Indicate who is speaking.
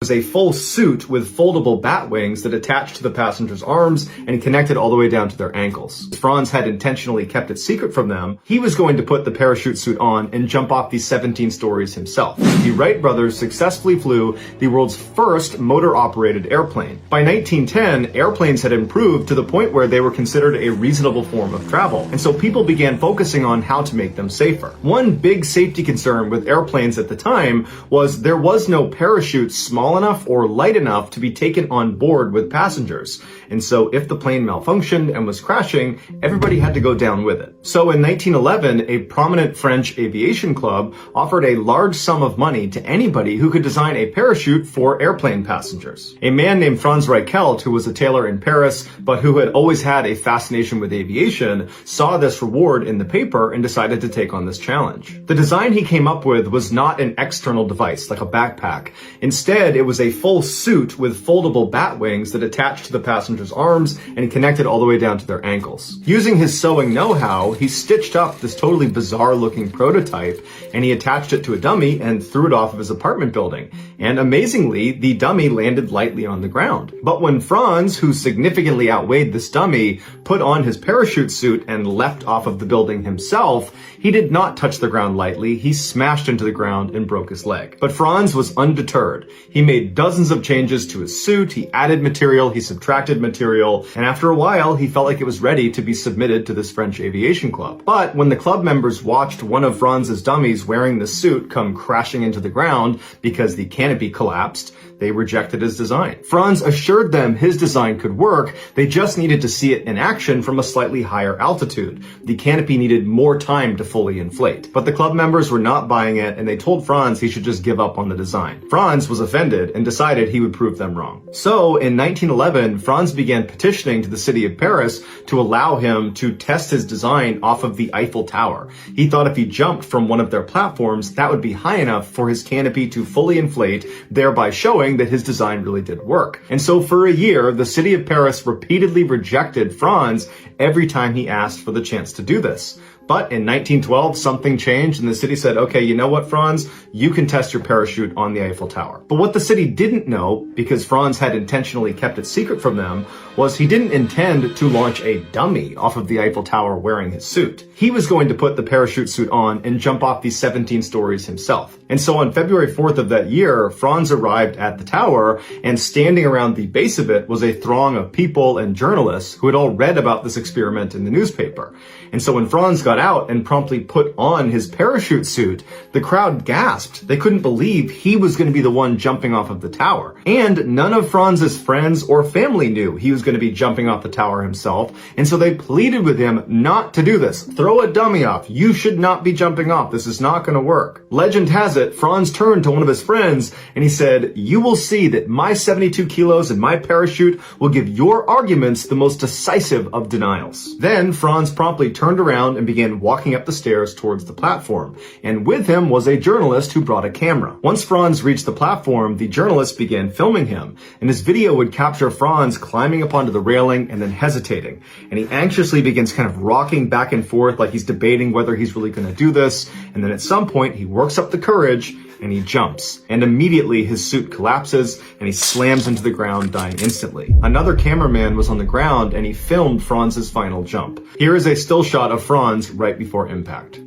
Speaker 1: Was a full suit with foldable bat wings that attached to the passenger's arms and connected all the way down to their ankles. Franz had intentionally kept it secret from them. He was going to put the parachute suit on and jump off these 17 stories himself. The Wright brothers successfully flew the world's first motor-operated airplane. By 1910, airplanes had improved to the point where they were considered a reasonable form of travel, and so people began focusing on how to make them safer. One big safety concern with airplanes at the time was there was no parachute small enough or light enough to be taken on board with passengers. And so if the plane malfunctioned and was crashing, everybody had to go down with it. So in 1911, a prominent French aviation club offered a large sum of money to anybody who could design a parachute for airplane passengers. A man named Franz Reichelt, who was a tailor in Paris, but who had always had a fascination with aviation, saw this reward in the paper and decided to take on this challenge. The design he came up with was not an external device like a backpack. Instead, it was a full suit with foldable bat wings that attached to the passenger's arms and connected all the way down to their ankles. Using his sewing know-how, he stitched up this totally bizarre-looking prototype, and he attached it to a dummy and threw it off of his apartment building. And amazingly, the dummy landed lightly on the ground. But when Franz, who significantly outweighed this dummy, put on his parachute suit and leapt off of the building himself, he did not touch the ground lightly. He smashed into the ground and broke his leg. But Franz was undeterred. He made dozens of changes to his suit, he added material, he subtracted material, and after a while, he felt like it was ready to be submitted to this French aviation club. But when the club members watched one of Franz's dummies wearing the suit come crashing into the ground because the canopy collapsed, they rejected his design. Franz assured them his design could work, they just needed to see it in action from a slightly higher altitude. The canopy needed more time to fully inflate. But the club members were not buying it, and they told Franz he should just give up on the design. Franz was offended and decided he would prove them wrong. So in 1911, Franz began petitioning to the city of Paris to allow him to test his design off of the Eiffel Tower. He thought if he jumped from one of their platforms, that would be high enough for his canopy to fully inflate, thereby showing that his design really did work. And so for a year, the city of Paris repeatedly rejected Franz every time he asked for the chance to do this. But in 1912, something changed and the city said, okay, you know what, Franz? You can test your parachute on the Eiffel Tower. But what the city didn't know, because Franz had intentionally kept it secret from them, was he didn't intend to launch a dummy off of the Eiffel Tower wearing his suit. He was going to put the parachute suit on and jump off these 17 stories himself. And so on February 4th of that year, Franz arrived at the tower, and standing around the base of it was a throng of people and journalists who had all read about this experiment in the newspaper. And so when Franz got out and promptly put on his parachute suit, the crowd gasped. They couldn't believe he was going to be the one jumping off of the tower. And none of Franz's friends or family knew he was going to be jumping off the tower himself, and so they pleaded with him not to do this. Throw a dummy off. You should not be jumping off. This is not going to work. Legend has it, Franz turned to one of his friends and he said, "You will see that my 72 kilos and my parachute will give your arguments the most decisive of denials." Then Franz promptly turned around and began walking up the stairs towards the platform, and with him was a journalist who brought a camera. Once Franz reached the platform, the journalist began filming him, and his video would capture Franz climbing up onto the railing and then hesitating, and he anxiously begins kind of rocking back and forth like he's debating whether he's really going to do this, and then at some point he works up the courage and he jumps, and immediately his suit collapses and he slams into the ground, dying instantly. Another cameraman was on the ground and he filmed Franz's final jump. Here is a still shot of Franz right before impact.